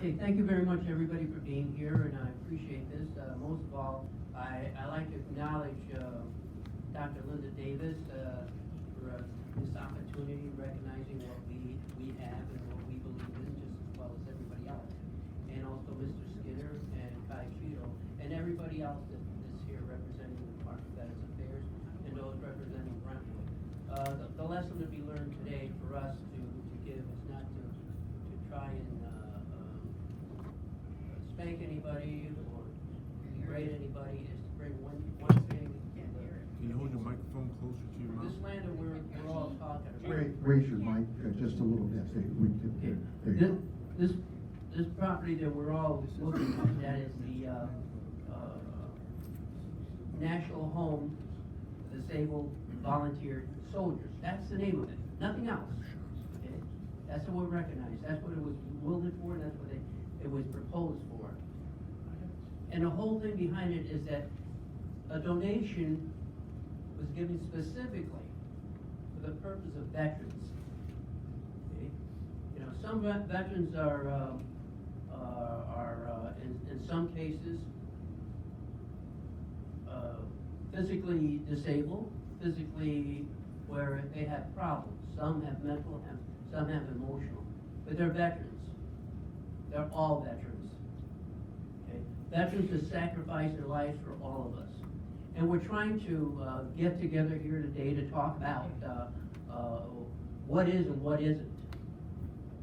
Okay, thank you very much, everybody, for being here, and I appreciate this. Most of all, I like to acknowledge Dr. Linda Davis for this opportunity, recognizing what we have and what we believe in, just as well as everybody else. And also Mr. Skinner and Kai Cheeto, and everybody else that is here representing the Department of Vets Affairs, and those representing Brentwood. The lesson to be learned today for us to give is not to try and spank anybody or berate anybody, is to bring one thing. Can you hold your microphone closer to your mouth? This land that we're all talking about. Raise your mic just a little bit. There you go. This property that we're all looking at, that is the National Home Disabled Volunteer Soldiers. That's the name of it, nothing else. Okay? That's what we recognize. That's what it was wielded for, and that's what it was proposed for. And the whole thing behind it is that a donation was given specifically for the purpose of veterans. Okay? You know, some veterans are in some cases physically disabled, physically where they have problems. Some have mental, some have emotional, but they're veterans. They're all veterans. Okay? Veterans have sacrificed their lives for all of us. And we're trying to get together here today to talk about what is and what isn't.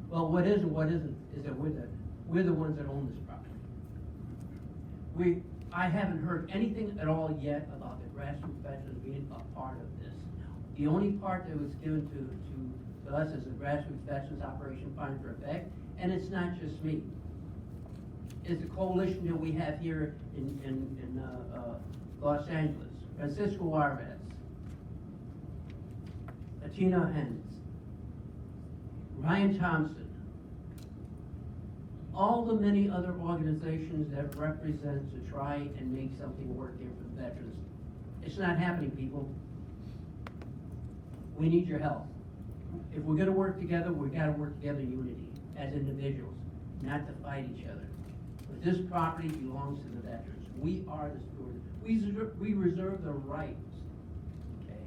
Well, what is and what isn't is that we're the ones that own this property. I haven't heard anything at all yet about the grassroots veterans being a part of this. The only part that was given to us is the grassroots veterans operation fund for effect, and it's not just me. It's a coalition that we have here in Los Angeles. Francisco Arvez, Latina Hens, Ryan Thompson, all the many other organizations that represent to try and make something work here for the veterans. It's not happening, people. We need your help. If we're gonna work together, we gotta work together in unity as individuals, not to fight each other. But this property belongs to the veterans. We are the stewards. We reserve the right, okay,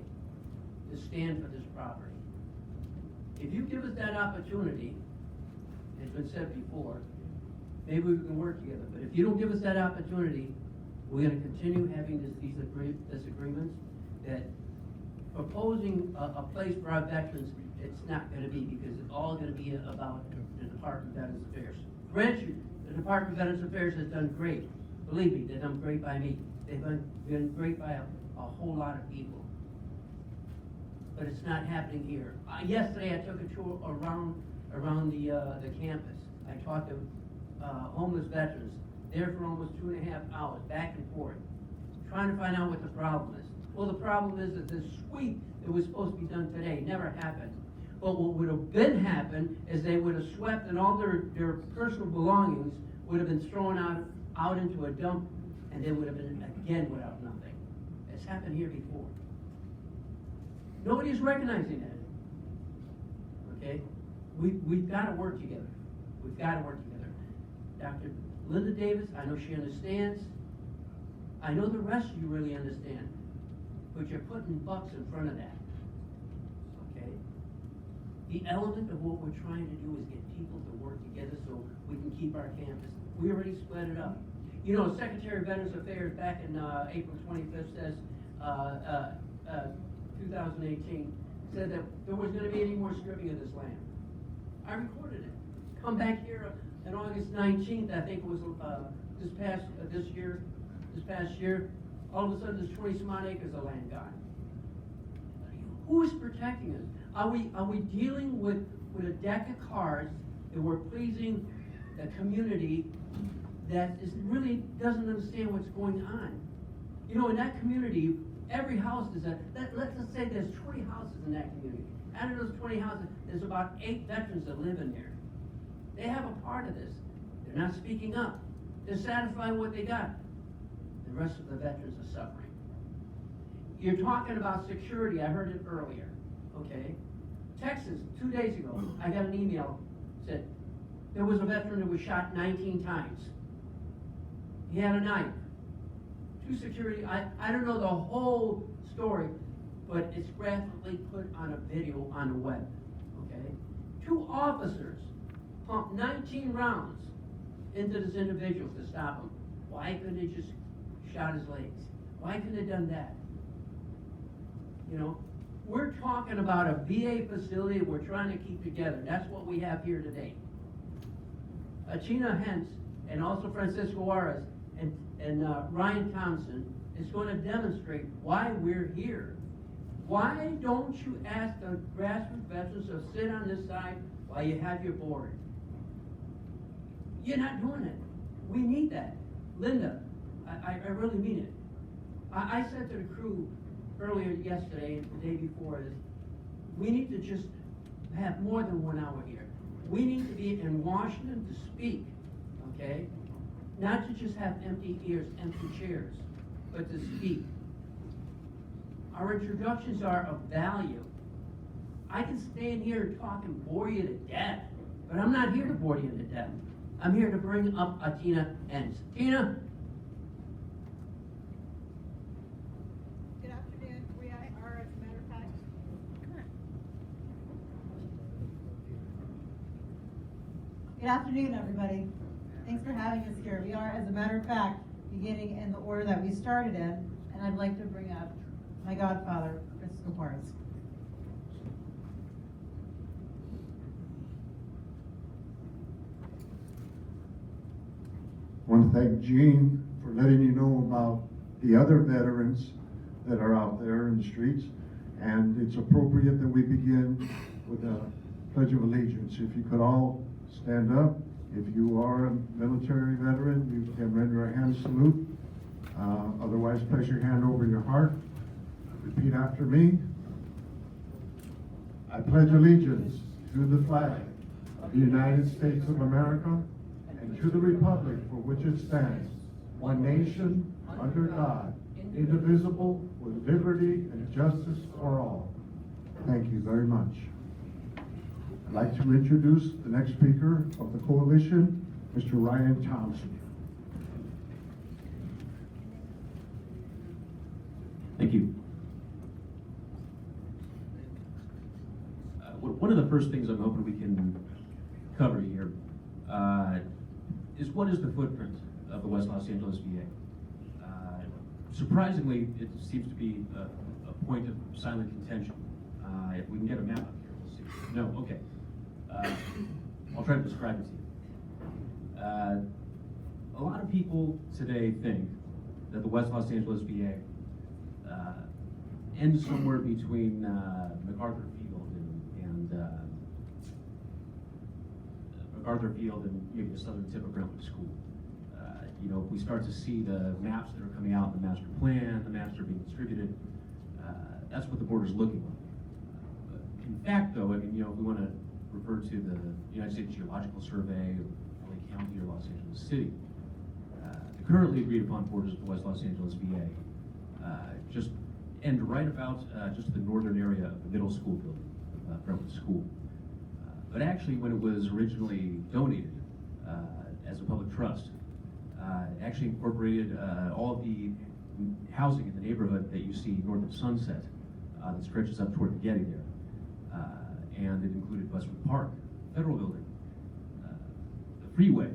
to stand for this property. If you give us that opportunity, it's been said before, maybe we can work together. But if you don't give us that opportunity, we're going to continue having these disagreements. That proposing a place for our veterans, it's not going to be, because it's all going to be about the Department of Veterans Affairs. Granted, the Department of Veterans Affairs has done great. Believe me, they've done great by me. They've been great by a whole lot of people. But it's not happening here. Yesterday, I took a tour around the campus. I talked to homeless veterans there for almost 2.5 hours, back and forth, trying to find out what the problem is. Well, the problem is that the sweep that was supposed to be done today never happened. But what would have been happened is they would have swept, and all their personal belongings would have been thrown out into a dump, and they would have been again without nothing. It's happened here before. Nobody's recognizing that. Okay? We've got to work together. We've got to work together. Dr. Linda Davis, I know she understands. I know the rest of you really understand. But you're putting bucks in front of that. Okay? The element of what we're trying to do is get people to work together so we can keep our campus. We already split it up. You know, Secretary of Veterans Affairs back in April 25th says, 2018, said that there was going to be any more stripping of this land. I recorded it. Come back here on August 19th, I think it was this past year, all of a sudden there's 20 some odd acres of land gone. Who is protecting us? Are we dealing with a deck of cards that we're pleasing a community that really doesn't understand what's going on? You know, in that community, every house is let's just say there's 20 houses in that community. Out of those 20 houses, there's about 8 veterans that live in there. They have a part of this. They're not speaking up. They're satisfying what they got. The rest of the veterans are suffering. You're talking about security. I heard it earlier. Okay? Texas, 2 days ago, I got an email said, There was a veteran that was shot 19 times. He had a knife. Two security, I don't know the whole story, but it's graphically put on a video on the web, okay? 2 officers pumped 19 rounds into this individual to stop him. Why couldn't they just shot his legs? Why couldn't they done that? You know, we're talking about a VA facility we're trying to keep together. That's what we have here today. Achina Hentz and also Francisco Juarez and Ryan Thompson is going to demonstrate why we're here. Why don't you ask the grassroots veterans to sit on this side while you have your board? You're not doing it. We need that. Linda, I really mean it. I said to the crew earlier yesterday and the day before this, we need to just have more than 1 hour here. We need to be in Washington to speak, okay? Not to just have empty ears, empty chairs, but to speak. Our introductions are of value. I can stand here and talk and bore you to death, but I'm not here to bore you to death. I'm here to bring up Tina Hentz. Tina? Good afternoon. We are, as a matter of fact, good afternoon, everybody. Thanks for having us here. We are, as a matter of fact, beginning in the order that we started in, and I'd like to bring up my godfather, Francisco Juarez. I want to thank Gene for letting you know about the other veterans that are out there in the streets. And it's appropriate that we begin with a Pledge of Allegiance. If you could all stand up. If you are a military veteran, you can render a hand salute. Otherwise, place your hand over your heart. Repeat after me. I pledge allegiance to the flag of the United States of America and to the republic for which it stands, one nation, under God, indivisible, with liberty and justice for all. Thank you very much. I'd like to introduce the next speaker of the coalition, Mr. Ryan Thompson. Thank you. One of the first things I'm hoping we can cover here is what is the footprint of the West Los Angeles VA. Surprisingly, it seems to be a point of silent contention. If we can get a map up here, we'll see. No, okay. I'll try to describe it to you. A lot of people today think that the West Los Angeles VA ends somewhere between MacArthur Field and maybe the southern tip of Brentwood School. You know, if we start to see the maps that are coming out, the master plan, the maps that are being distributed, that's what the board is looking like. In fact, though, I mean, you know, if we want to refer to the United States Geological Survey, or LA County, or Los Angeles City, the currently agreed upon borders of the West Los Angeles VA just end right about just the northern area of the middle school building, Brentwood School. But actually, when it was originally donated as a public trust, it actually incorporated all of the housing in the neighborhood that you see north of Sunset that stretches up toward the Getty there. And it included Westwood Park, Federal Building, the freeway.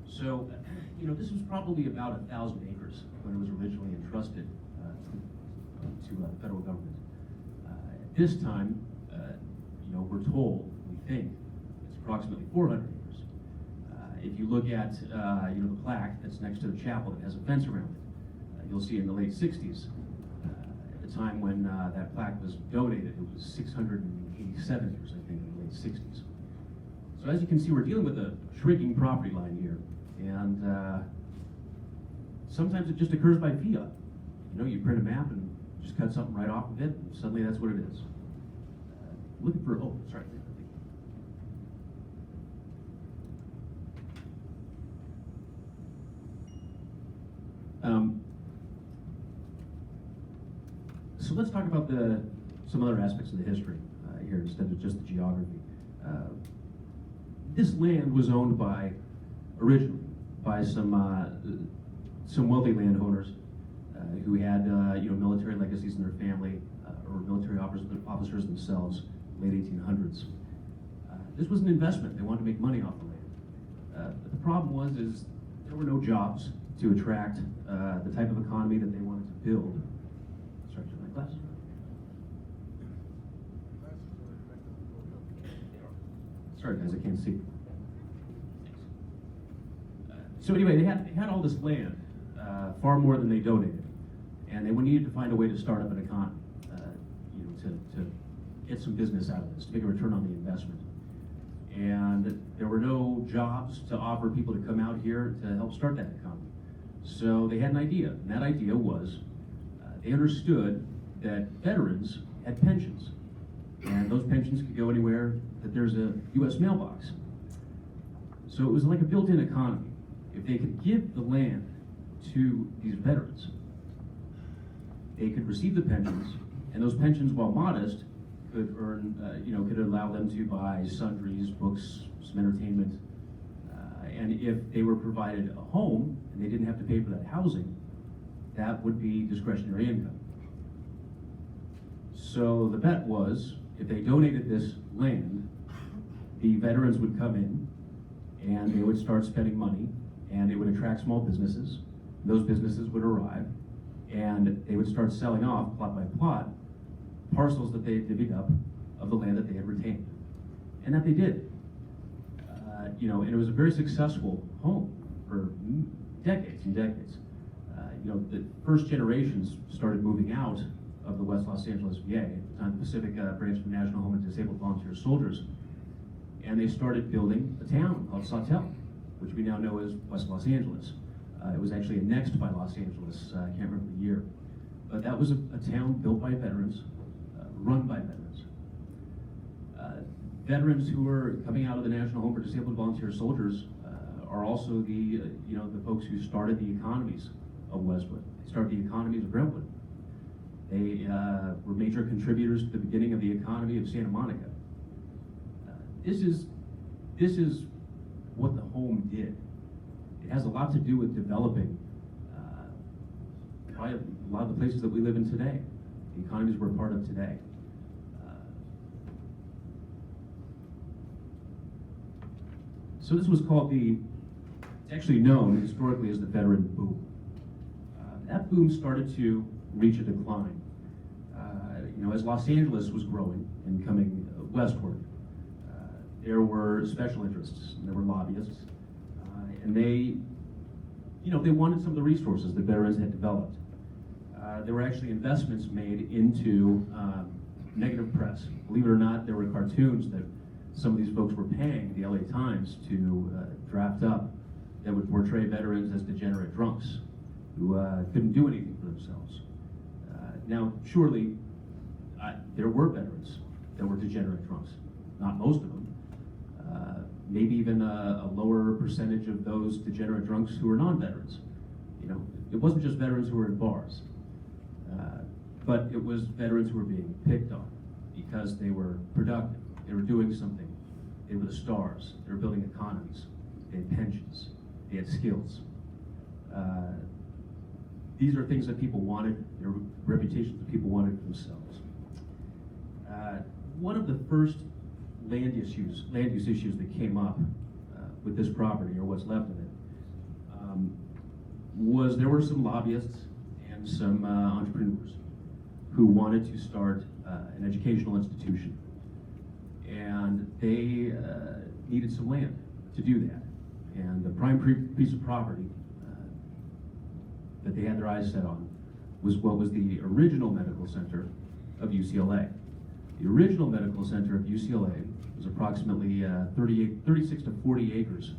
So, you know, this was probably about 1,000 acres when it was originally entrusted to the federal government. At this time, you know, we're told, we think, it's approximately 400 acres. If you look at, you know, the plaque that's next to the chapel that has a fence around it, you'll see in the late 60s, at the time when that plaque was donated, it was 687 acres, I think, in the late 60s. So as you can see, we're dealing with a shrinking property line here, and sometimes it just occurs by fiat. You know, you print a map and just cut something right off of it, and suddenly that's what it is. Looking for, oh, sorry. So let's talk about some other aspects of the history here instead of just the geography. this land was owned originally by some wealthy landowners who had military legacies in their family or military officers themselves, late 1800s. This was an investment. They wanted to make money off the land. But the problem is there were no jobs to attract the type of economy that they wanted to build. Sorry, turn my glasses around. Sorry guys, I can't see. So anyway, they had all this land, far more than they donated, and they needed to find a way to start up an economy, to get some business out of this, to make a return on the investment. And there were no jobs to offer people to come out here to help start that economy. So they had an idea, and that idea was they understood that veterans had pensions, and those pensions could go anywhere that there's a U.S. mailbox. So it was like a built-in economy. If they could give the land to these veterans, they could receive the pensions, and those pensions, while modest, could earn, could allow them to buy sundries, books, some entertainment, and if they were provided a home and they didn't have to pay for that housing, that would be discretionary income. So the bet was, if they donated this land, the veterans would come in and they would start spending money, and it would attract small businesses. Those businesses would arrive, and they would start selling off, plot by plot, parcels that they had divvied up of the land that they had retained. And that they did. And it was a very successful home for decades and decades. The first generations started moving out of the West Los Angeles VA, at the time the Pacific Branch of the National Home of Disabled Volunteer Soldiers, and they started building a town called Sawtelle, which we now know as West Los Angeles. It was actually annexed by Los Angeles, I can't remember the year. But that was a town built by veterans, run by veterans. Veterans who were coming out of the National Home for Disabled Volunteer Soldiers are also the folks who started the economies of Westwood. They started the economies of Brentwood. They were major contributors to the beginning of the economy of Santa Monica. This is what the home did. It has a lot to do with developing probably a lot of the places that we live in today, the economies we're a part of today. So this was called it's actually known historically as the veteran boom. That boom started to reach a decline. As Los Angeles was growing and coming westward, there were special interests, and there were lobbyists, and they wanted some of the resources that veterans had developed. There were actually investments made into negative press. Believe it or not, there were cartoons that some of these folks were paying the LA Times to draft up that would portray veterans as degenerate drunks who couldn't do anything for themselves. Now, surely, there were veterans that were degenerate drunks. Not most of them. Maybe even a lower percentage of those degenerate drunks who were non-veterans. It wasn't just veterans who were in bars, but it was veterans who were being picked on because they were productive. They were doing something. They were the stars. They were building economies. They had pensions. They had skills. These are things that people wanted. They were reputations that people wanted for themselves. One of the first land use issues that came up with this property, or what's left of it, was there were some lobbyists and some entrepreneurs who wanted to start an educational institution. And they needed some land to do that. And the prime piece of property that they had their eyes set on was what was the original medical center of UCLA. The original medical center of UCLA was approximately 36 to 40 acres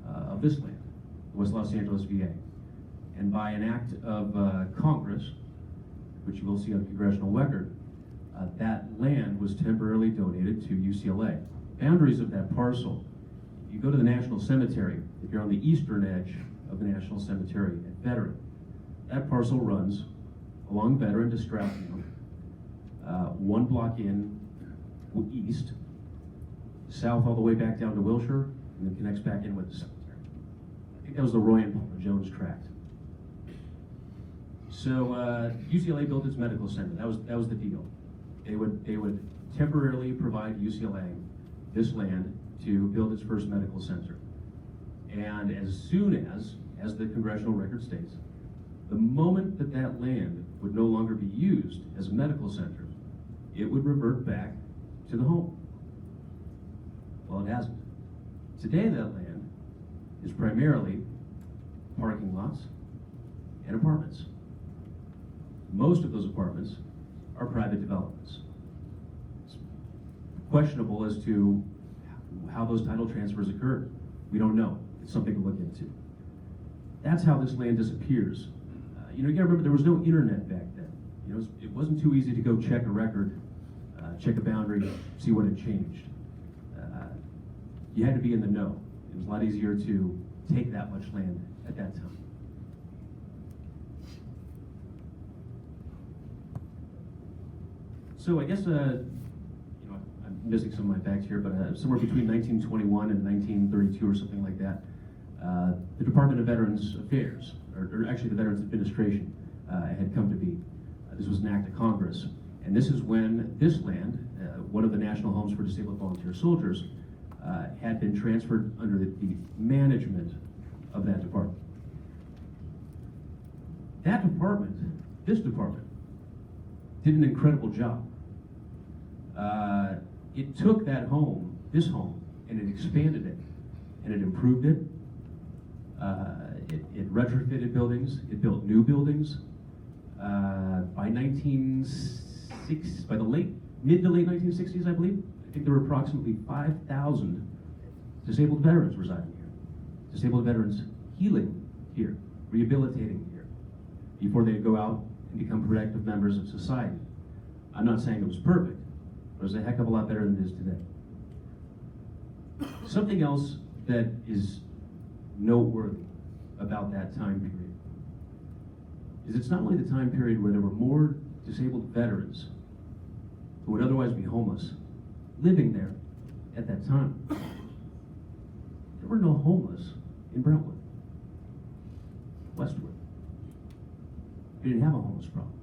of this land, West Los Angeles VA. And by an act of Congress, which you will see on the congressional record, that land was temporarily donated to UCLA. Boundaries of that parcel, if you go to the National Cemetery, if you're on the eastern edge of the National Cemetery at Veteran, that parcel runs along Veteran to Stratton, 1 block in east, south all the way back down to Wilshire, and then connects back in with the cemetery. I think that was the Roy and Palmer Jones tract. So UCLA built its medical center. That was the deal. They would temporarily provide UCLA this land to build its first medical center. And as soon as the congressional record states, the moment that that land would no longer be used as a medical center, it would revert back to the home. Well, it hasn't. Today, that land is primarily parking lots and apartments. Most of those apartments are private developments. It's questionable as to how those title transfers occurred. We don't know. It's something to look into. That's how this land disappears. You gotta remember there was no internet back then. It wasn't too easy to go check a record, check a boundary, see what had changed. You had to be in the know. It was a lot easier to take that much land at that time. So I guess, I'm missing some of my facts here, but somewhere between 1921 and 1932 or something like that, the Department of Veterans Affairs, or actually the Veterans Administration, had come to be. This was an act of Congress. And this is when this land, one of the National Homes for Disabled Volunteer Soldiers, had been transferred under the management of that department. That department, this department, did an incredible job. It took that home, this home, and it expanded it, and it improved it. It retrofitted buildings, it built new buildings. By the mid to late 1960s, I believe, I think there were approximately 5,000 disabled veterans residing here. Disabled veterans healing here, rehabilitating here, before they go out and become productive members of society. I'm not saying it was perfect, but it was a heck of a lot better than it is today. Something else that is noteworthy about that time period is it's not only the time period where there were more disabled veterans who would otherwise be homeless living there at that time. There were no homeless in Brentwood, Westwood. We didn't have a homeless problem.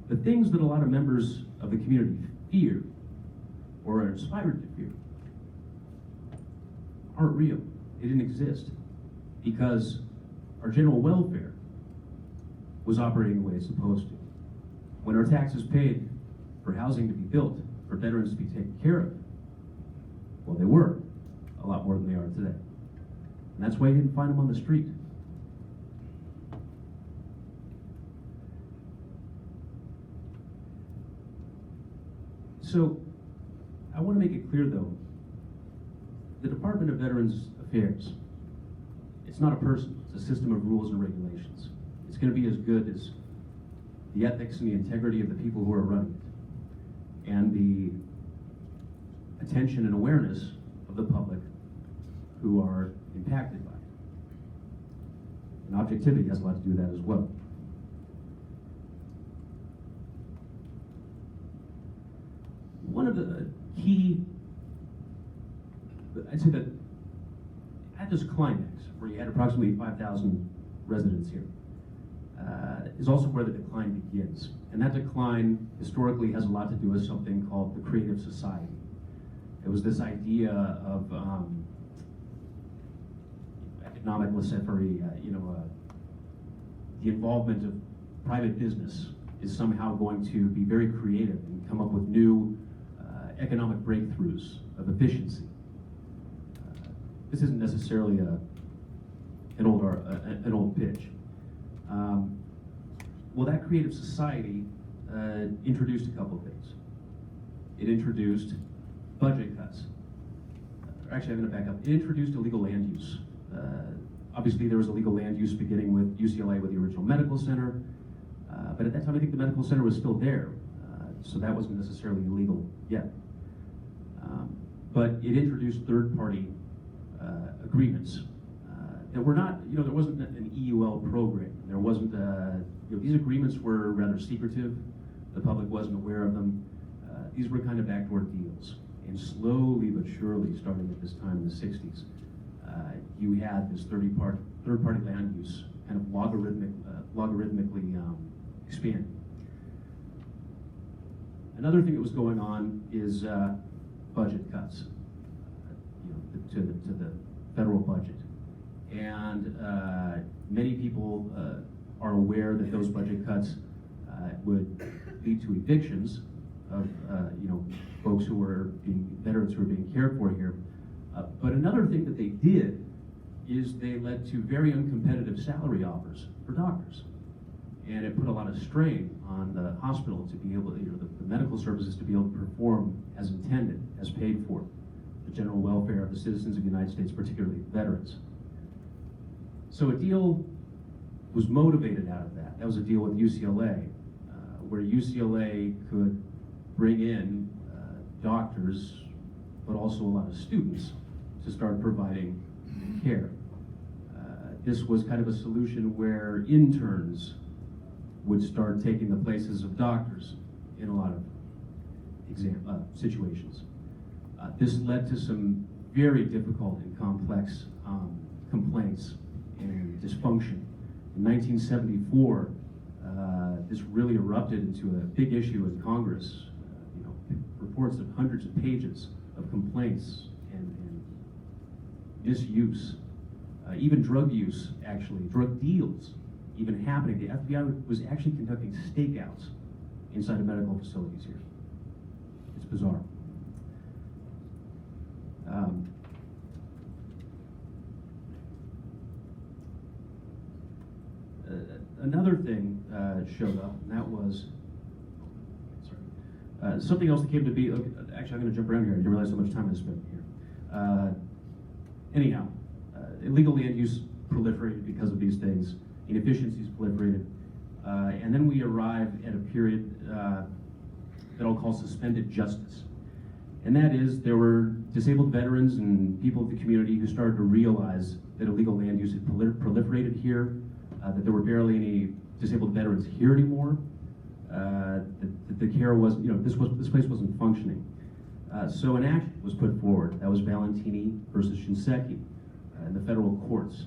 The things that a lot of members of the community fear or are inspired to fear aren't real. They didn't exist because our general welfare was operating the way it's supposed to. When our taxes paid for housing to be built, for veterans to be taken care of, well, they were a lot more than they are today. And that's why you didn't find them on the street. So, I want to make it clear though, the Department of Veterans Affairs, it's not a person, it's a system of rules and regulations. It's going to be as good as the ethics and the integrity of the people who are running it, and the attention and awareness of the public who are impacted by it. And objectivity has a lot to do with that as well. One of the key, I'd say that at this climax, where you had approximately 5,000 residents here, is also where the decline begins. And that decline historically has a lot to do with something called the creative society. It was this idea of economic laissez-faire, the involvement of private business is somehow going to be very creative and come up with new economic breakthroughs of efficiency. This isn't necessarily an old pitch. Well, that creative society introduced a couple of things. It introduced budget cuts. Actually, I'm going to back up. It introduced illegal land use. Obviously, there was illegal land use beginning with UCLA with the original medical center, but at that time, I think the medical center was still there, so that wasn't necessarily illegal yet. But it introduced third-party agreements that were not, there wasn't an EUL program. There wasn't, these agreements were rather secretive. The public wasn't aware of them. These were kind of backdoor deals. And slowly but surely, starting at this time in the 60s, you had this third-party land use kind of logarithmically expand. Another thing that was going on is budget cuts, to the federal budget, and many people are aware that those budget cuts would lead to evictions of folks who were veterans who were being cared for here. But another thing that they did is they led to very uncompetitive salary offers for doctors. And it put a lot of strain on the hospital to be able to, the medical services to be able to perform as intended, as paid for, the general welfare of the citizens of the United States, particularly veterans. So a deal was motivated out of that. That was a deal with UCLA, where UCLA could bring in doctors, but also a lot of students to start providing care. This was kind of a solution where interns would start taking the places of doctors in a lot of situations. This led to some very difficult and complex complaints and dysfunction. In 1974, this really erupted into a big issue in Congress. Reports of hundreds of pages of complaints and misuse, even drug use, actually, drug deals even happening. The FBI was actually conducting stakeouts inside of medical facilities here. It's bizarre. Another thing showed up, and that was, something else that came to be. Actually, I'm going to jump around here. I didn't realize how much time I spent here. Anyhow, illegal land use proliferated because of these things. Inefficiencies proliferated. And then we arrive at a period that I'll call suspended justice. And that is, there were disabled veterans and people of the community who started to realize that illegal land use had proliferated here, that there were barely any disabled veterans here anymore, that the care was, this place wasn't functioning. So an act was put forward. That was Valentini versus Shinseki in the federal courts,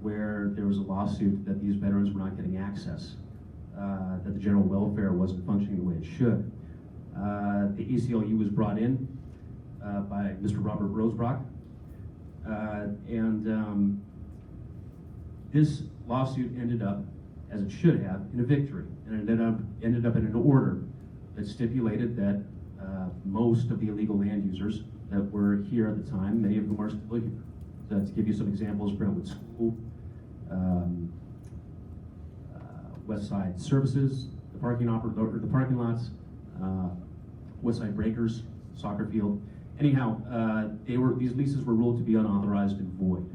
where there was a lawsuit that these veterans were not getting access, that the general welfare wasn't functioning the way it should. The ACLU was brought in by Mr. Robert Rosebrock, and this lawsuit ended up, as it should have, in a victory, and it ended up in an order that stipulated that most of the illegal land users that were here at the time, many of whom are still here. So to give you some examples, Brentwood School, West Side Services, the parking lots, West Side Breakers, soccer field. Anyhow, these leases were ruled to be unauthorized and void.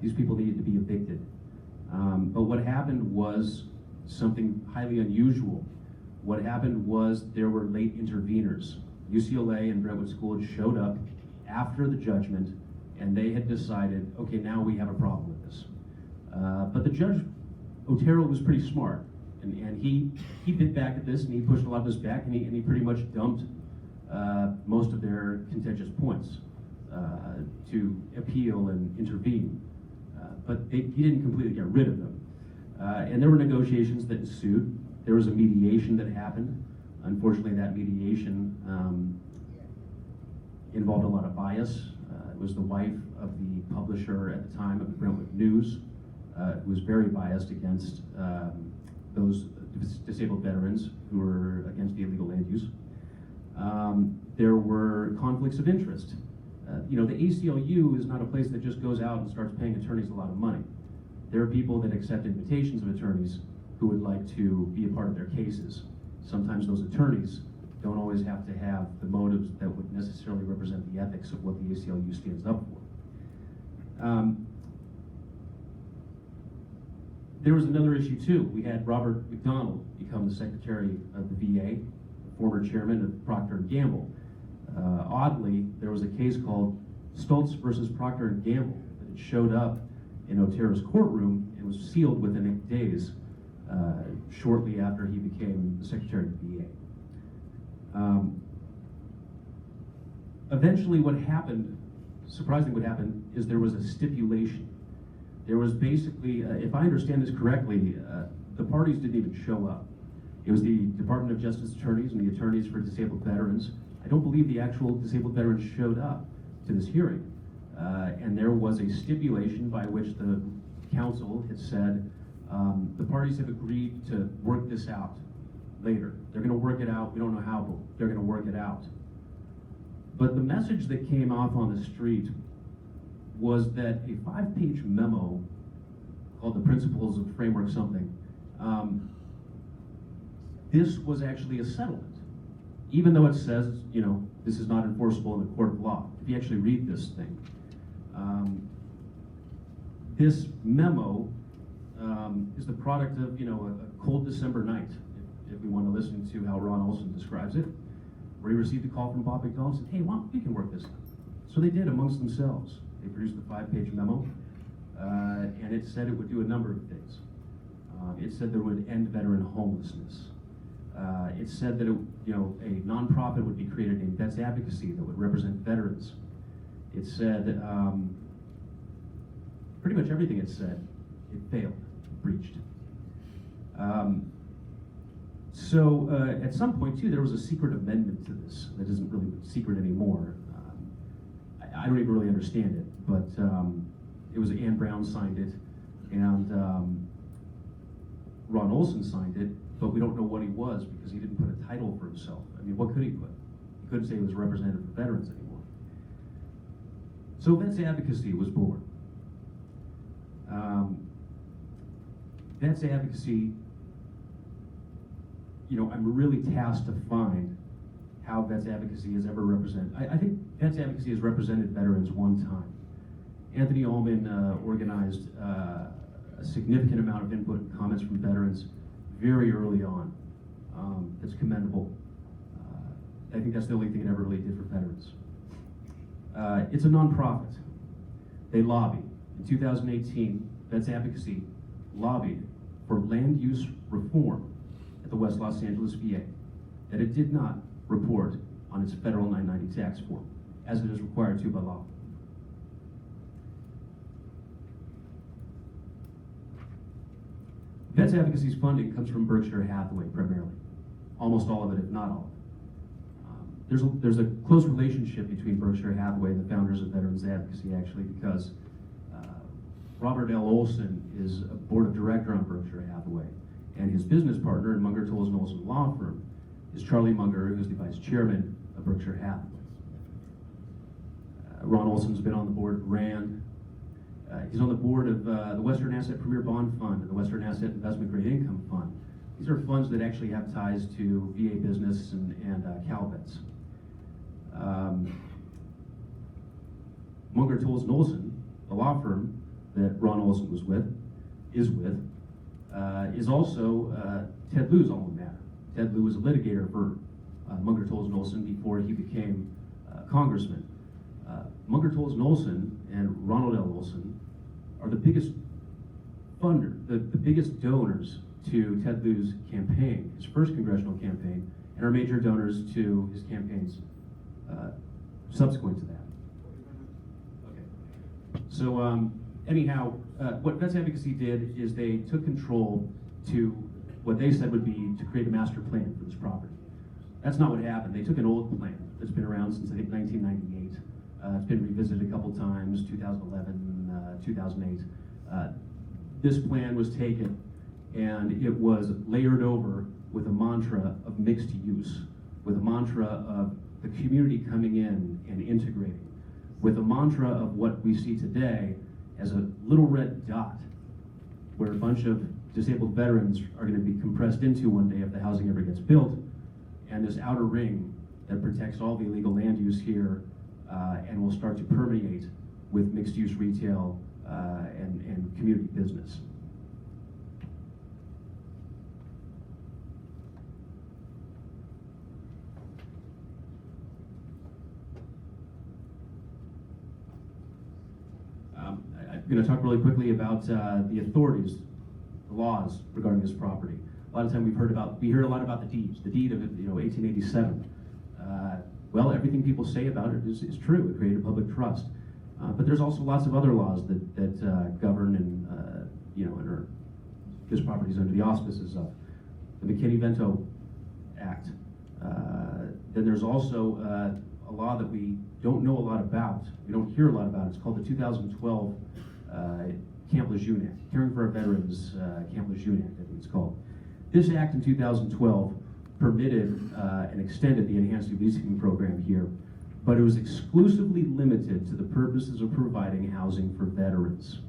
These people needed to be evicted. But what happened was something highly unusual. What happened was there were late interveners. UCLA and Brentwood School had showed up after the judgment, and they had decided, okay, now we have a problem with this. But the judge, Otero, was pretty smart, and he bit back at this, and he pushed a lot of this back, and he pretty much dumped most of their contentious points to appeal and intervene. But he didn't completely get rid of them. And there were negotiations that ensued. There was a mediation that happened. Unfortunately, that mediation involved a lot of bias. It was the wife of the publisher at the time of the Brentwood News, who was very biased against those disabled veterans who were against the illegal land use. There were conflicts of interest. The ACLU is not a place that just goes out and starts paying attorneys a lot of money. There are people that accept invitations of attorneys who would like to be a part of their cases. Sometimes those attorneys don't always have to have the motives that would necessarily represent the ethics of what the ACLU stands up for. There was another issue too. We had Robert McDonald become the Secretary of the VA, former chairman of Procter & Gamble. Oddly, there was a case called Stultz versus Procter & Gamble that showed up in Otero's courtroom and was sealed within 8 days, shortly after he became the Secretary of the VA. Eventually what happened, surprisingly what happened, is there was a stipulation. There was basically, if I understand this correctly, the parties didn't even show up. It was the Department of Justice attorneys and the attorneys for disabled veterans. I don't believe the actual disabled veterans showed up to this hearing. And there was a stipulation by which the council had said, the parties have agreed to work this out later. They're gonna work it out, we don't know how, but they're gonna work it out. But the message that came off on the street was that a 5-page memo called the Principles of Framework something, this was actually a settlement. Even though it says, you know, this is not enforceable in the court of law. If you actually read this thing, this memo is the product of, you know, a cold December night, if we want to listen to how Ron Olson describes it, where he received a call from Bob McDonald and said, hey, we can work this out. So they did amongst themselves. They produced a 5-page memo, and it said it would do a number of things. It said that it would end veteran homelessness. It said that a nonprofit would be created named Vets Advocacy that would represent veterans. It said pretty much everything it said, it failed, breached. So at some point too, there was a secret amendment to this that isn't really secret anymore. I don't even really understand it, but it was Ann Brown signed it, and Ron Olson signed it, but we don't know what he was because he didn't put a title for himself. I mean, what could he put? He couldn't say he was representative for veterans anymore. So Vets Advocacy was born. Vets Advocacy, you know, I'm really tasked to find how Vets Advocacy has ever represented. I think Vets Advocacy has represented veterans one time. Anthony Ullman organized a significant amount of input and comments from veterans very early on. That's commendable. I think that's the only thing it ever really did for veterans. It's a nonprofit. They lobby. In 2018, Vets Advocacy lobbied for land use reform at the West Los Angeles VA, that it did not report on its federal 990 tax form, as it is required to by law. Vets Advocacy's funding comes from Berkshire Hathaway primarily, almost all of it, if not all of it. There's a close relationship between Berkshire Hathaway and the founders of Veterans Advocacy, actually, because Robert L. Olson is a board of director on Berkshire Hathaway, and his business partner in Munger, Tolles, and Olson law firm is Charlie Munger, who's the vice chairman of Berkshire Hathaway. Ron Olson's been on the board of RAND. He's on the board of the Western Asset Premier Bond Fund and the Western Asset Investment Grade Income Fund. These are funds that actually have ties to VA business and CalVets. Munger, Tolles, and Olson, the law firm that Ron Olson is also Ted Lieu's alma mater. Ted Lieu was a litigator for Munger, Tolles, and Olson before he became congressman. Munger, Tolles, and Olson and Ronald L. Olson are the biggest funder, the biggest donors to Ted Lieu's campaign, his first congressional campaign, and are major donors to his campaigns subsequent to that. Okay. So anyhow, what Vets Advocacy did is they took control to what they said would be to create a master plan for this property. That's not what happened. They took an old plan that's been around since I think 1998. It's been revisited a couple times, 2011, 2008. This plan was taken and it was layered over with a mantra of mixed use, with a mantra of the community coming in and integrating, with a mantra of what we see today as a little red dot where a bunch of disabled veterans are going to be compressed into one day if the housing ever gets built, and this outer ring that protects all the illegal land use here and will start to permeate with mixed-use retail and community business. I'm going to talk really quickly about the authorities, the laws regarding this property. A lot of time we hear a lot about the deeds. The deed of 1887. Well, everything people say about it is true. It created public trust. But there's also lots of other laws that govern and, and are this property is under the auspices of the McKinney-Vento Act. Then there's also a law that we don't know a lot about. We don't hear a lot about. It's called the 2012 Camp Lejeune Act, Caring for Our Veterans Camp Lejeune Act, I think it's called. This act in 2012 permitted and extended the enhanced leasing program here, but it was exclusively limited to the purposes of providing housing for veterans.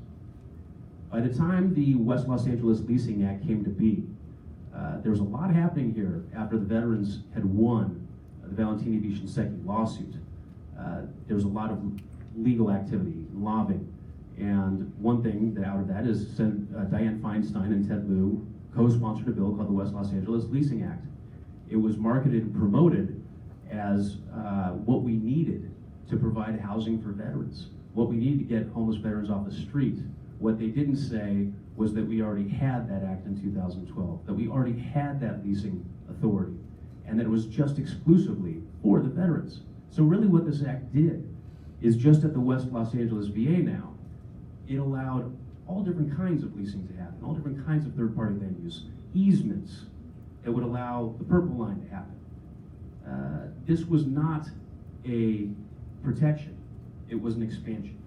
By the time the West Los Angeles Leasing Act came to be, there was a lot happening here after the veterans had won the Valentini v. Shinseki lawsuit. There was a lot of legal activity, lobbying, and one thing that out of that is Dianne Feinstein and Ted Lieu co-sponsored a bill called the West Los Angeles Leasing Act. It was marketed and promoted as what we needed to provide housing for veterans, what we needed to get homeless veterans off the street. What they didn't say was that we already had that act in 2012, that we already had that leasing authority, and that it was just exclusively for the veterans. So really what this act did is just at the West Los Angeles VA now, it allowed all different kinds of leasing to happen, all different kinds of third-party land use, easements that would allow the Purple Line to happen. This was not a protection, it was an expansion.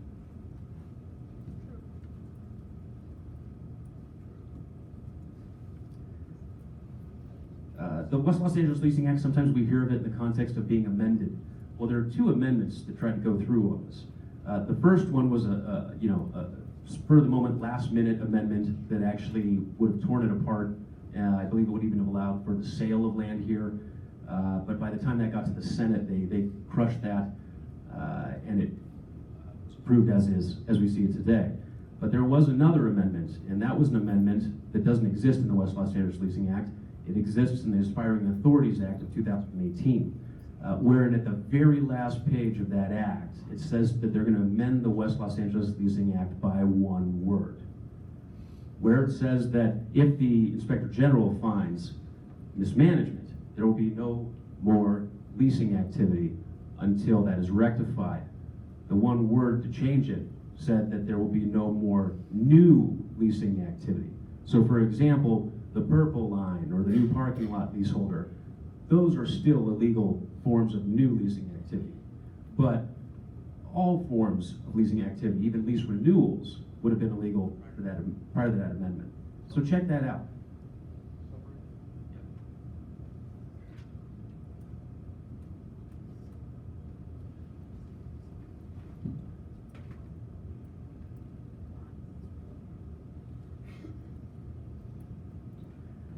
The West Los Angeles Leasing Act, sometimes we hear of it in the context of being amended. Well, there are two amendments that tried to go through on this. The first one was a spur-of-the-moment, last-minute amendment that actually would have torn it apart. I believe it would even have allowed for the sale of land here. But by the time that got to the Senate, they crushed that, and it was approved as is, as we see it today. But there was another amendment, and that was an amendment that doesn't exist in the West Los Angeles Leasing Act. It exists in the Aspiring Authorities Act of 2018, wherein at the very last page of that act, it says that they're going to amend the West Los Angeles Leasing Act by one word, where it says that if the Inspector General finds mismanagement, there will be no more leasing activity until that is rectified. The one word to change it said that there will be no more new leasing activity. So for example, the Purple Line or the new parking lot leaseholder, those are still illegal forms of new leasing activity. But all forms of leasing activity, even lease renewals, would have been illegal prior to that amendment. So check that out.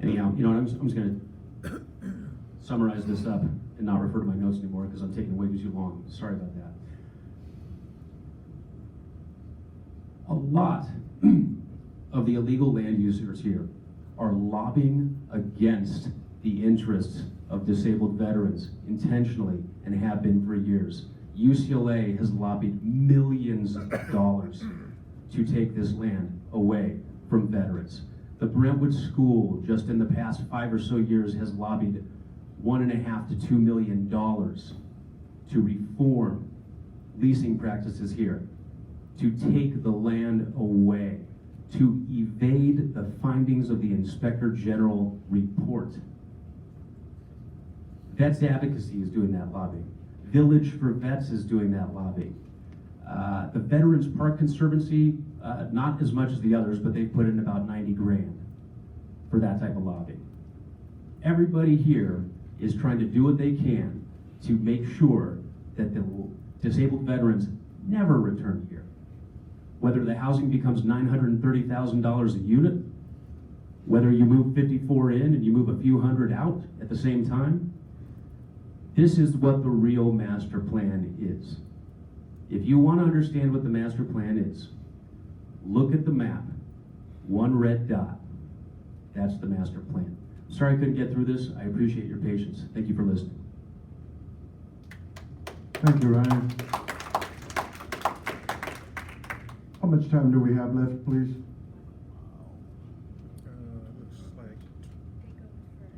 Anyhow, I'm just going to summarize this up and not refer to my notes anymore because I'm taking way too long. Sorry about that. A lot of the illegal land users here are lobbying against the interests of disabled veterans intentionally and have been for years. UCLA has lobbied millions of dollars to take this land away from veterans. The Brentwood School, just in the past 5 or so years, has lobbied $1.5 to $2 million to reform leasing practices here, to take the land away, to evade the findings of the Inspector General report. Vets Advocacy is doing that lobbying. Village for Vets is doing that lobbying. The Veterans Park Conservancy, not as much as the others, but they put in about 90 grand for that type of lobbying. Everybody here is trying to do what they can to make sure that the disabled veterans never return here. Whether the housing becomes $930,000 a unit, whether you move 54 in and you move a few hundred out at the same time, this is what the real master plan is. If you want to understand what the master plan is, look at the map, one red dot. That's the master plan. Sorry I couldn't get through this. I appreciate your patience. Thank you for listening. Thank you, Ryan. How much time do we have left, please? Looks like,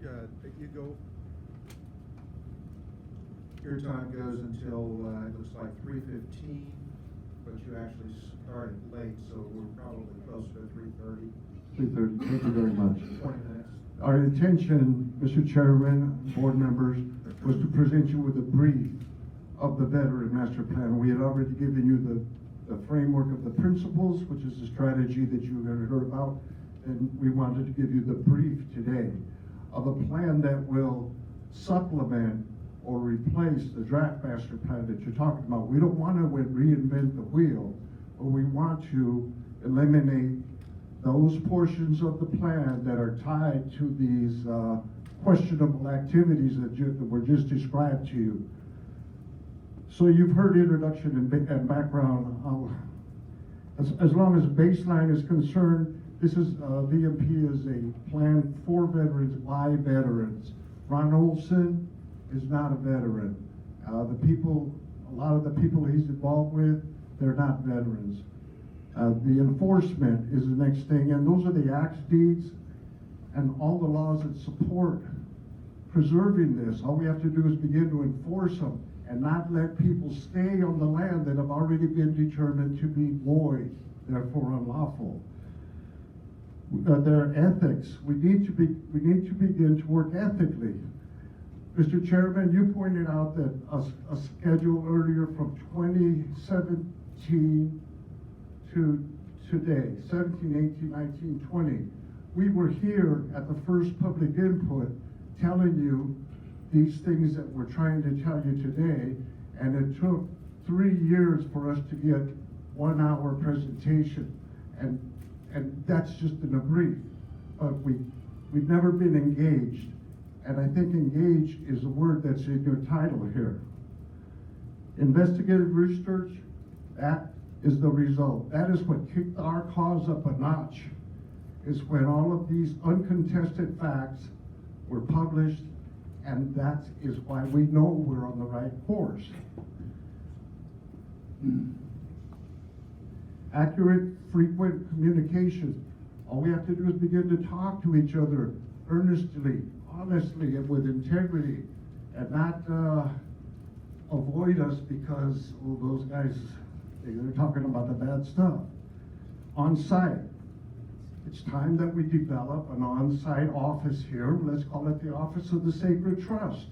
yeah, you go. Your time goes until, it looks like 3:15, but you actually started late, so we're probably closer to 3:30. 3:30, thank you very much. 20 minutes. Our intention, Mr. Chairman, board members, was to present you with a brief of the veteran master plan. We had already given you the framework of the principles, which is the strategy that you had heard about, and we wanted to give you the brief today of a plan that will supplement or replace the draft master plan that you're talking about. We don't want to reinvent the wheel, but we want to eliminate those portions of the plan that are tied to these questionable activities that were just described to you. So you've heard introduction and background. As long as baseline is concerned, this is VMP is a plan for veterans by veterans. Ron Olson is not a veteran. A lot of the people he's involved with, they're not veterans. The enforcement is the next thing, and those are the acts, deeds, and all the laws that support preserving this. All we have to do is begin to enforce them and not let people stay on the land that have already been determined to be void, therefore unlawful. There are ethics. We need to begin to work ethically. Mr. Chairman, you pointed out that a schedule earlier from 2017 to today, 17, 18, 19, 20. We were here at the first public input telling you these things that we're trying to tell you today, and it took 3 years for us to get 1 hour presentation, and that's just in a brief. But we've never been engaged, and I think engaged is a word that's in your title here. Investigative research, that is the result. That is what kicked our cause up a notch, is when all of these uncontested facts were published, and that is why we know we're on the right course. Accurate, frequent communication. All we have to do is begin to talk to each other earnestly, honestly, and with integrity, and not avoid us because those guys, they're talking about the bad stuff. On site. It's time that we develop an on-site office here. Let's call it the Office of the Sacred Trust.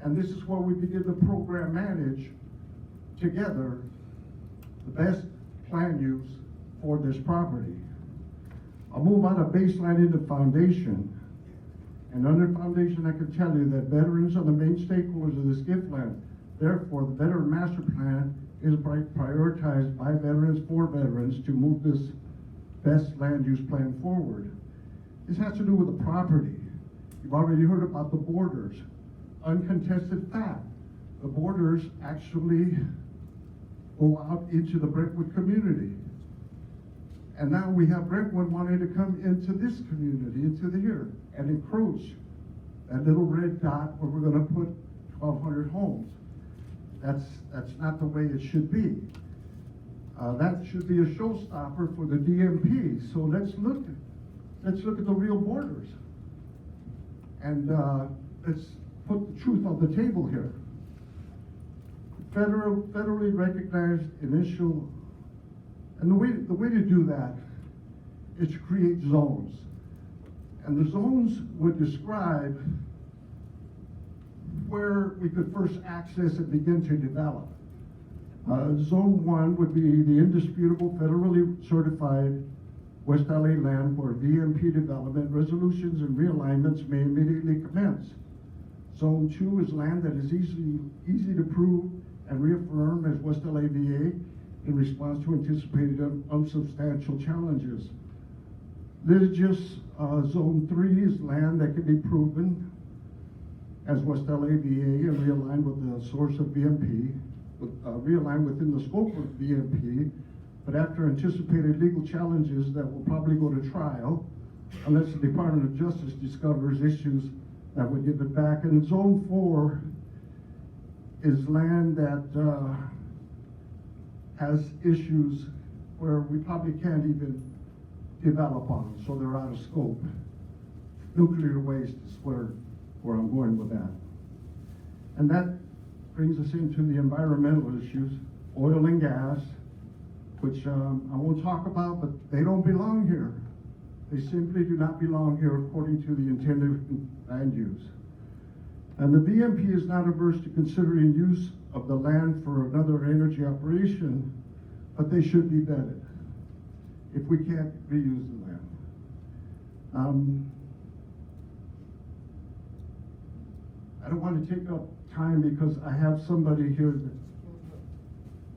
And this is where we begin to program manage together the best plan use for this property. I'll move on to baseline into foundation. And under foundation, I can tell you that veterans are the main stakeholders of this gift land. Therefore, the Veteran Master Plan is prioritized by veterans for veterans to move this best land use plan forward. This has to do with the property. You've already heard about the borders. Uncontested fact. The borders actually go out into the Brentwood community. And now we have Brentwood wanting to come into this community, into here, and encroach that little red dot where we're gonna put 1,200 homes. That's not the way it should be. That should be a showstopper for the DMP. So let's look at the real borders, and let's put the truth on the table here. Federally recognized initial, and the way to do that is to create zones, and the zones would describe where we could first access and begin to develop. Zone 1 would be the indisputable federally certified West LA land where VMP development resolutions and realignments may immediately commence. Zone 2 is land that is easy to prove and reaffirm as West LA VA in response to anticipated unsubstantial challenges. Litigious Zone 3 is land that can be proven as West LA VA and realigned with the source of VMP. Realigned within the scope of VMP, but after anticipated legal challenges that will probably go to trial, unless the Department of Justice discovers issues that would give it back. And Zone 4 is land that has issues where we probably can't even develop on, so they're out of scope. Nuclear waste is where I'm going with that. And that brings us into the environmental issues, oil and gas, which I won't talk about, but they don't belong here. They simply do not belong here according to the intended land use. And the BMP is not averse to considering use of the land for another energy operation, but they should be vetted if we can't reuse the land. I don't want to take up time because I have somebody here that,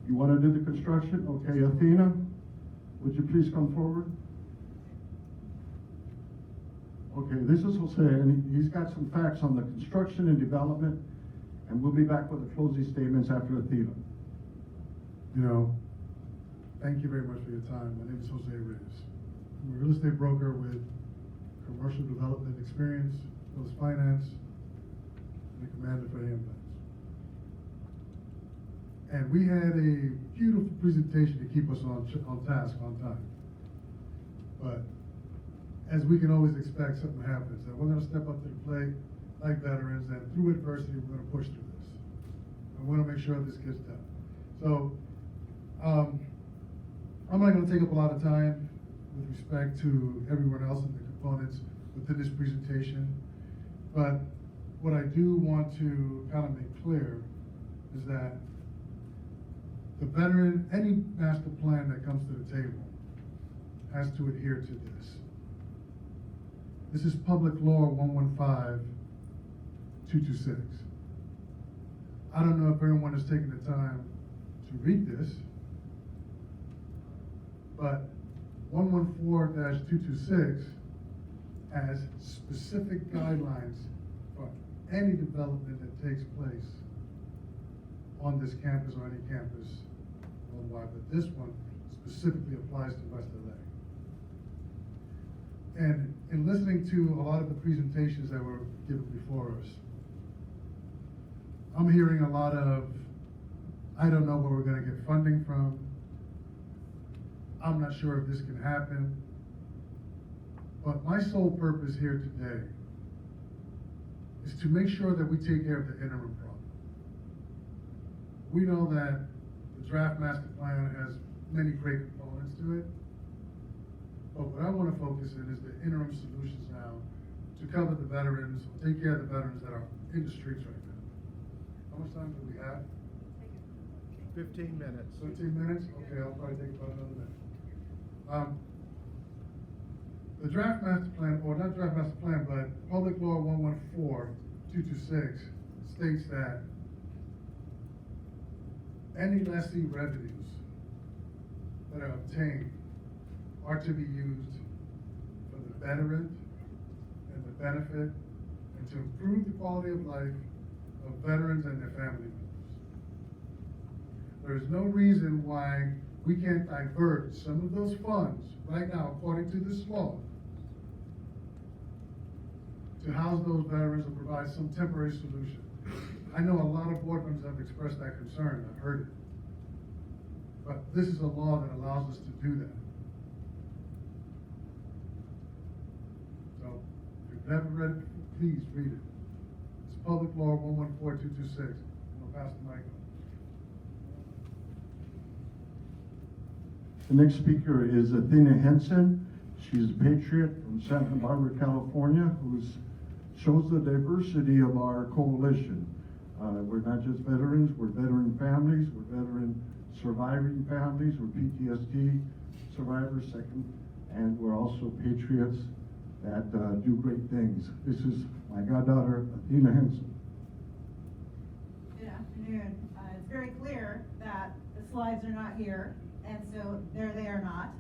you want to do the construction? Okay, Athena, would you please come forward? Okay, this is Jose, and he's got some facts on the construction and development, and we'll be back with the closing statements after Athena. You know, thank you very much for your time. My name is Jose Reyes. I'm a real estate broker with commercial development experience, as well as finance, and a commander for AMVets. And we had a beautiful presentation to keep us on task, on time. But as we can always expect, something happens, and we're gonna step up to the plate like veterans, and through adversity, we're gonna push through this. I wanna make sure this gets done. So, I'm not gonna take up a lot of time with respect to everyone else and the components within this presentation, but what I do want to kind of make clear is that the veteran, any master plan that comes to the table has to adhere to this. This is Public Law 115-226. I don't know if everyone has taken the time to read this, but 114-226 has specific guidelines for any development that takes place on this campus or any campus worldwide, but this one specifically applies to West LA. And in listening to a lot of the presentations that were given before us, I'm hearing a lot of, I don't know where we're gonna get funding from. I'm not sure if this can happen. But my sole purpose here today is to make sure that we take care of the interim problem. We know that the draft master plan has many great components to it. But what I want to focus in is the interim solutions now to cover the veterans, or take care of the veterans that are in the streets right now. How much time do we have? 15 minutes. 15 minutes? Okay, I'll probably take about another minute. The draft master plan, or not draft master plan, but Public Law 114-226 states that any lessee revenues that are obtained are to be used for the betterment and the benefit and to improve the quality of life of veterans and their family members. There is no reason why we can't divert some of those funds right now, according to this law, to house those veterans and provide some temporary solution. I know a lot of board members have expressed that concern, I've heard it. But this is a law that allows us to do that. So, if you've never read it, please read it. It's Public Law 114-226. I'm gonna pass the mic on. The next speaker is Athena Henson. She's a patriot from Santa Barbara, California, who shows the diversity of our coalition. We're not just veterans, we're veteran families, we're veteran surviving families, we're PTSD survivors, and we're also patriots that do great things. This is my goddaughter, Athena Henson. Good afternoon. It's very clear that the slides are not here, and so there they are not.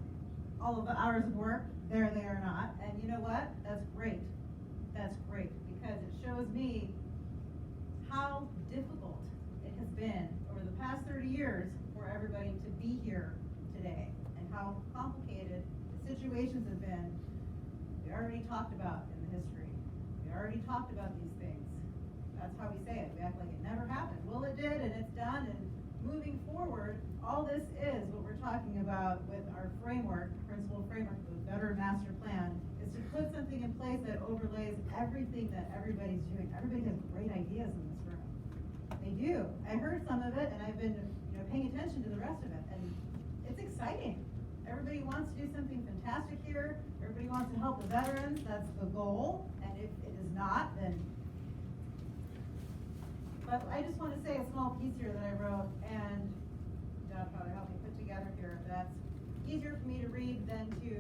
All of the hours of work, there they are not. And you know what? That's great. That's great, because it shows me how difficult it has been over the past 30 years for everybody to be here today, and how complicated the situations have been. We already talked about in the history. We already talked about these things. That's how we say it. We act like it never happened. Well, it did, and it's done, and moving forward, all this is what we're talking about with our framework, principal framework, the Veteran Master Plan, is to put something in place that overlays everything that everybody's doing. Everybody has great ideas in this room. They do. I heard some of it, and I've been, paying attention to the rest of it, and it's exciting. Everybody wants to do something fantastic here. Everybody wants to help the veterans. That's the goal. And if it is not, then. But I just want to say a small piece here that I wrote, and Dad probably helped me put together here. That's easier for me to read than to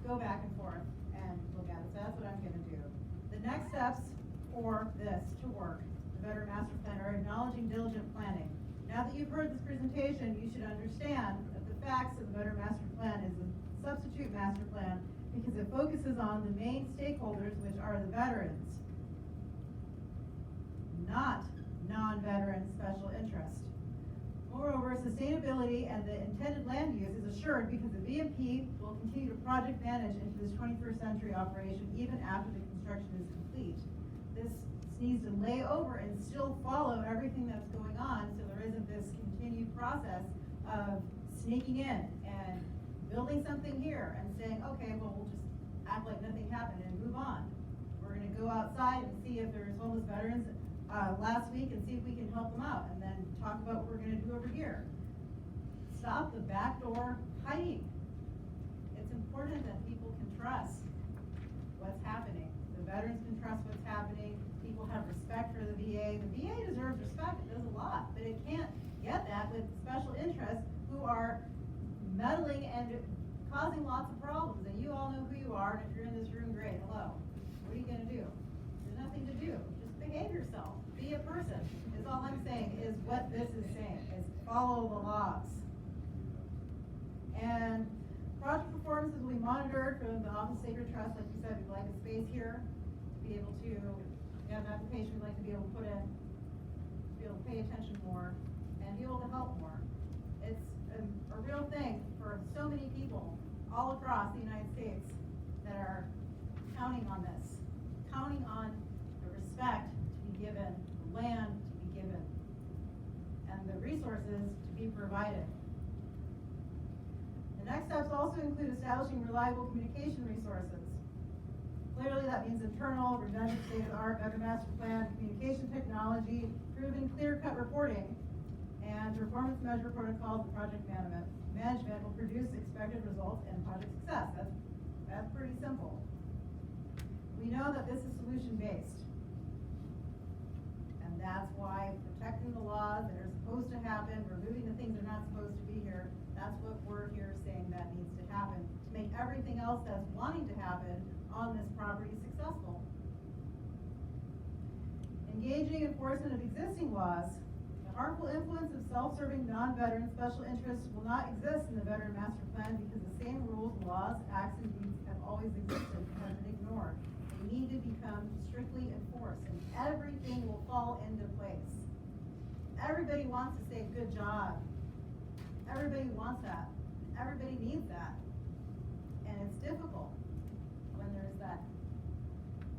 go back and forth and look at it. So that's what I'm going to do. The next steps for this to work, the Veteran Master Plan, are acknowledging diligent planning. Now that you've heard this presentation, you should understand that the facts of the Veteran Master Plan is a substitute master plan because it focuses on the main stakeholders, which are the veterans, not non-veteran special interest. Moreover, sustainability and the intended land use is assured because the VMP will continue to project manage into this 21st century operation even after the construction is complete. This needs to lay over and still follow everything that's going on so there isn't this continued process of sneaking in and building something here and saying, okay, well, we'll just act like nothing happened and move on. We're gonna go outside and see if there's homeless veterans last week and see if we can help them out, and then talk about what we're gonna do over here. Stop the backdoor hiding. It's important that people can trust what's happening. The veterans can trust what's happening. People have respect for the VA. The VA deserves respect. It does a lot, but it can't get that with special interests who are meddling and causing lots of problems. And you all know who you are, and if you're in this room, great, hello. What are you gonna do? There's nothing to do. Just behave yourself. Be a person. Is all I'm saying, is what this is saying, is follow the laws. And project performances will be monitored from the Office of Sacred Trust. Like you said, we'd like a space here to be able to, we have an application we'd like to be able to put in, to be able to pay attention more, and be able to help more. It's a real thing for so many people all across the United States that are counting on this, counting on the respect to be given, the land to be given, and the resources to be provided. The next steps also include establishing reliable communication resources. Clearly that means internal, redundant, state-of-the-art, Veteran Master Plan, communication technology, proven clear-cut reporting, and performance measure protocols and project management. Management will produce expected results and project success. That's pretty simple. We know that this is solution-based. And that's why protecting the laws that are supposed to happen, removing the things that are not supposed to be here, that's what we're here saying that needs to happen, to make everything else that's wanting to happen on this property successful. Engaging enforcement of existing laws. The harmful influence of self-serving non-veteran special interests will not exist in the Veteran Master Plan because the same rules, laws, acts, and deeds have always existed and have been ignored. They need to become strictly enforced, and everything will fall into place. Everybody wants to say good job. Everybody wants that. Everybody needs that. And it's difficult when there's that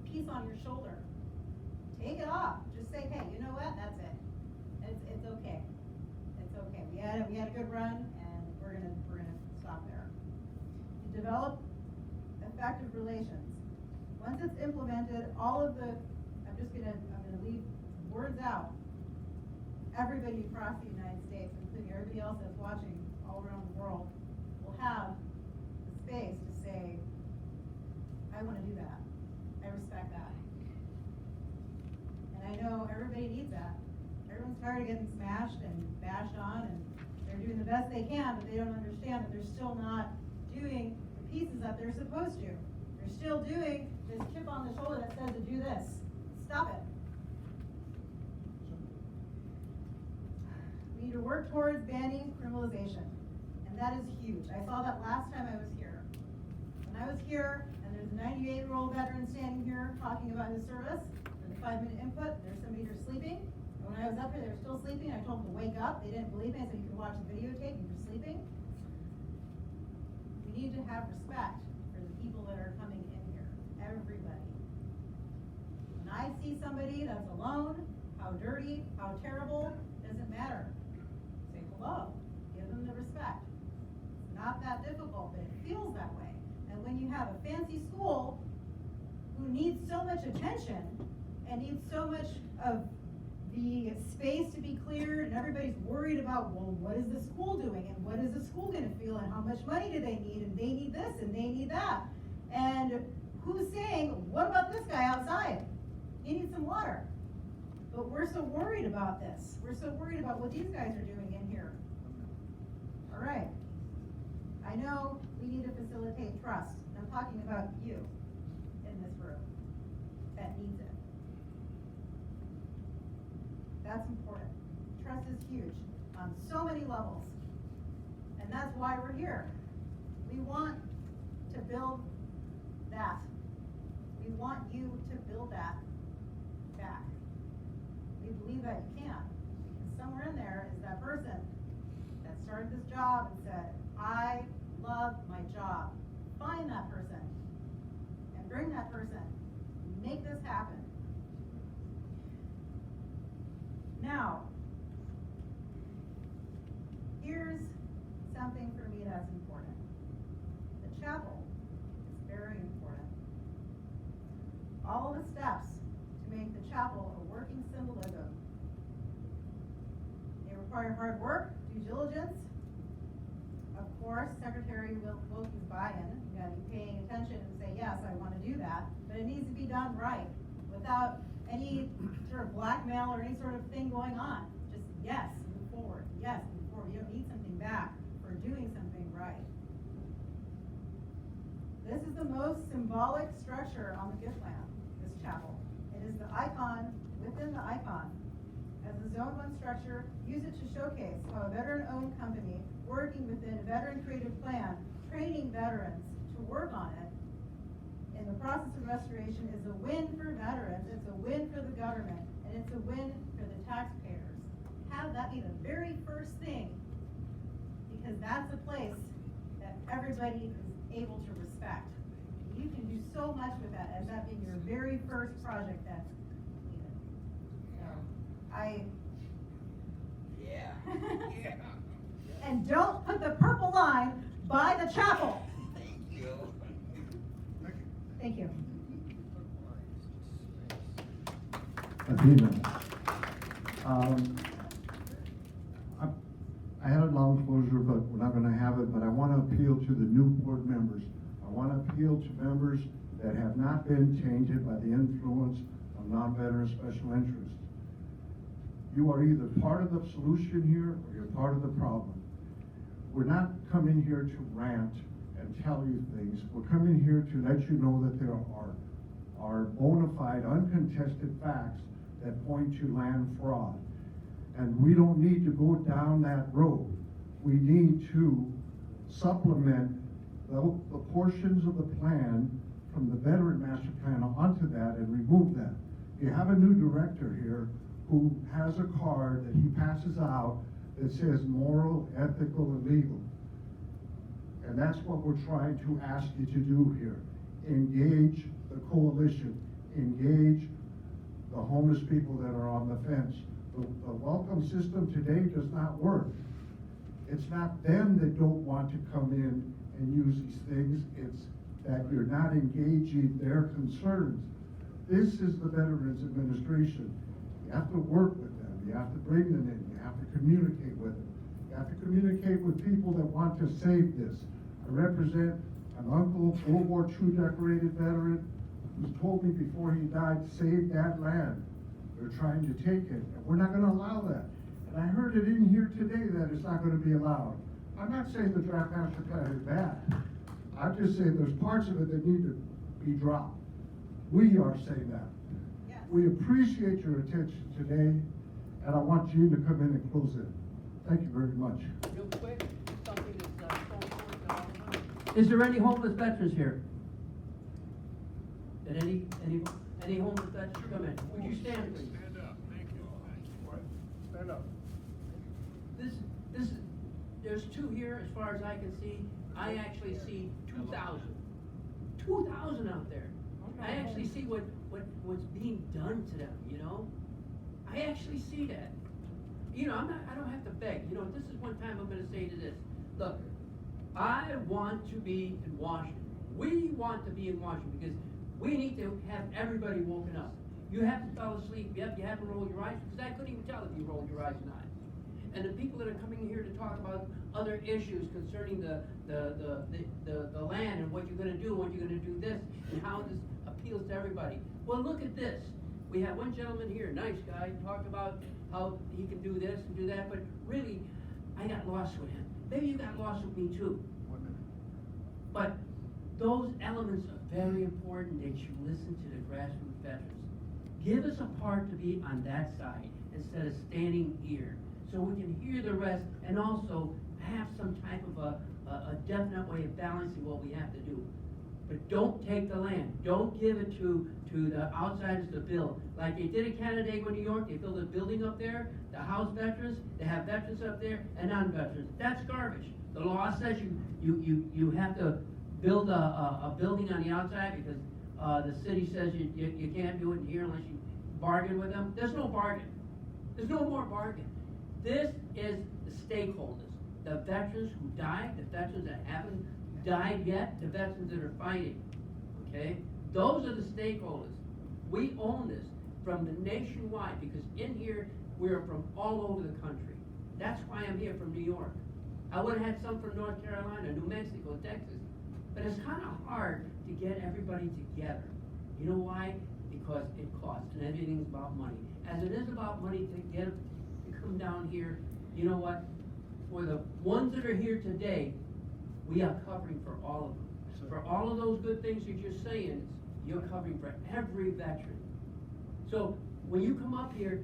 piece on your shoulder. Take it off. Just say, hey, you know what? That's it. It's okay. It's okay. We had a good run, and we're gonna stop there. To develop effective relations. Once it's implemented, all of the, I'm gonna leave words out. Everybody across the United States, including everybody else that's watching all around the world, will have the space to say, I want to do that. I respect that. And I know everybody needs that. Everyone's tired of getting smashed and bashed on, and they're doing the best they can, but they don't understand that they're still not doing the pieces that they're supposed to. They're still doing this chip on the shoulder that says to do this. Stop it. We need to work towards banning criminalization, and that is huge. I saw that last time I was here. When I was here, and there's a 98-year-old veteran standing here talking about his service for the 5-minute input, there's somebody here sleeping, and when I was up here, they were still sleeping. I told them to wake up. They didn't believe me. I said, you can watch the videotape, you're sleeping. We need to have respect for the people that are coming in here, everybody. When I see somebody that's alone, how dirty, how terrible, doesn't matter. Say hello, give them the respect. It's not that difficult, but it feels that way. And when you have a fancy school who needs so much attention and needs so much of be space to be cleared, and everybody's worried about, well, what is the school doing, and what is the school gonna feel, and how much money do they need, and they need this, and they need that. And who's saying, what about this guy outside? He needs some water. But we're so worried about this. We're so worried about what these guys are doing in here. All right. I know we need to facilitate trust. I'm talking about you in this room that needs it. That's important. Trust is huge on so many levels. And that's why we're here. We want to build that. We want you to build that back. We believe that you can. Because somewhere in there is that person that started this job and said, I love my job. Find that person and bring that person. Make this happen. Now, here's something for me that's important. The chapel is very important. All the steps to make the chapel a working symbolism. They require hard work, due diligence. Of course, Secretary Wilkie's buy-in. You gotta be paying attention and say, yes, I wanna do that. But it needs to be done right, without any sort of blackmail or any sort of thing going on. Just yes, move forward. Yes, move forward. You don't need something back for doing something right. This is the most symbolic structure on the gift land, this chapel. It is the icon within the icon. As a Zone 1 structure, use it to showcase how a veteran-owned company working within a veteran creative plan, training veterans to work on it in the process of restoration is a win for veterans, it's a win for the government, and it's a win for the taxpayers. Have that be the very first thing, because that's a place that everybody is able to respect. You can do so much with that as that being your very first project that's needed. So, yeah. And don't put the purple line by the chapel. Thank you. Athena. I had a long closure, but we're not gonna have it, but I wanna appeal to the new board members. I wanna appeal to members that have not been tainted by the influence of non-veteran special interests. You are either part of the solution here, or you're part of the problem. We're not coming here to rant and tell you things. We're coming here to let you know that there are bona fide, uncontested facts that point to land fraud. And we don't need to go down that road. We need to supplement the portions of the plan from the veteran master plan onto that and remove that. You have a new director here who has a card that he passes out that says moral, ethical, and legal. And that's what we're trying to ask you to do here. Engage the coalition, engage the homeless people that are on the fence. The welcome system today does not work. It's not them that don't want to come in and use these things, it's that you're not engaging their concerns. This is the Veterans Administration. You have to work with them, you have to bring them in, you have to communicate with them. You have to communicate with people that want to save this. I represent an uncle, World War II decorated veteran, who's told me before he died, save that land. They're trying to take it, and we're not gonna allow that. And I heard it in here today that it's not gonna be allowed. I'm not saying the draft master plan is bad. I'm just saying there's parts of it that need to be dropped. We are saying that. Yes. We appreciate your attention today, and I want you to come in and close it. Thank you very much. Real quick, something that's so important all the time. Is there any homeless veterans here? Did any homeless veterans come in? Would you stand, please? Stand up, thank you. Stand up. There's two here, as far as I can see. I actually see 2,000. 2,000 out there. I actually see what's being done to them, you know? I actually see that. You know, I don't have to beg. You know, this is one time I'm gonna say to this. Look, I want to be in Washington. We want to be in Washington because we need to have everybody woken up. You haven't fell asleep, yep, you haven't rolled your eyes, because I couldn't even tell if you rolled your eyes or not. And the people that are coming here to talk about other issues concerning the land and what you're gonna do, what you're gonna do this, and how this appeals to everybody. Well, look at this. We have one gentleman here, nice guy, talked about how he can do this and do that, but really, I got lost with him. Maybe you got lost with me too. But those elements are very important that you listen to the grassroots veterans. Give us a part to be on that side instead of standing here, so we can hear the rest and also have some type of a definite way of balancing what we have to do. But don't take the land. Don't give it to the outsiders to build. Like they did in Canandaigua, New York, they built a building up there, the house veterans, they have veterans up there and non-veterans. That's garbage. The law says you have to build a building on the outside because the city says you can't do it in here unless you bargain with them. There's no bargain. There's no more bargain. This is the stakeholders, the veterans who died, the veterans that haven't died yet, the veterans that are fighting, okay? Those are the stakeholders. We own this from the nationwide, because in here, we're from all over the country. That's why I'm here from New York. I would've had some from North Carolina, New Mexico, Texas, but it's kinda hard to get everybody together. You know why? Because it costs, and everything's about money. As it is about money to come down here, you know what? For the ones that are here today, we are covering for all of them. For all of those good things that you're saying, you're covering for every veteran. So when you come up here,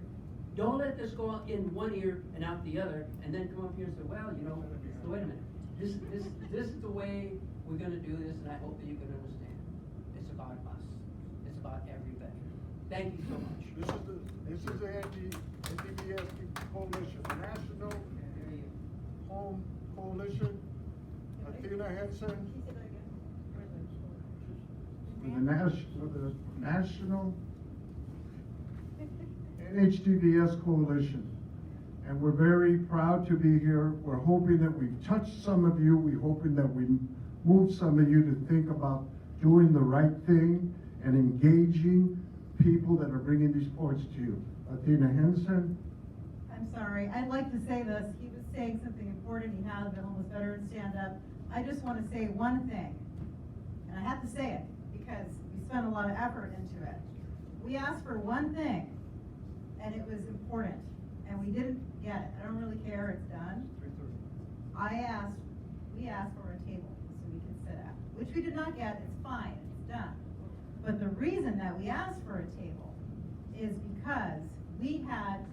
don't let this go out in one ear and out the other, and then come up here and say, well, you know, so wait a minute. This is the way we're gonna do this, and I hope that you can understand. It's about us. It's about every veteran. Thank you so much. This is the NDBS Coalition, National Home Coalition. Athena Henson. For the National NHDVS Coalition. And we're very proud to be here. We're hoping that we've touched some of you. We're hoping that we moved some of you to think about doing the right thing and engaging people that are bringing these points to you. Athena Henson. I'm sorry, I'd like to say this. He was saying something important. He had the homeless veterans stand up. I just want to say one thing, and I have to say it because we spent a lot of effort into it. We asked for one thing, and it was important, and we didn't get it. I don't really care, it's done. We asked for a table so we could sit at, which we did not get. It's fine, it's done. But the reason that we asked for a table is because we had,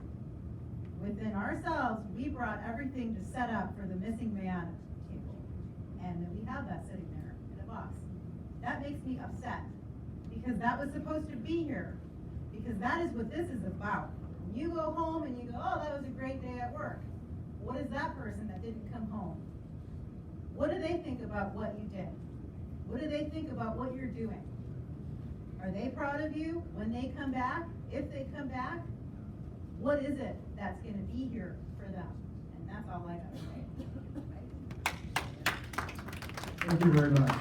within ourselves, we brought everything to set up for the missing man table. And then we have that sitting there in a box. That makes me upset, because that was supposed to be here, because that is what this is about. When you go home and you go, oh, that was a great day at work. What is that person that didn't come home? What do they think about what you did? What do they think about what you're doing? Are they proud of you when they come back? If they come back, what is it that's gonna be here for them? And that's all I gotta say. Thank you very much.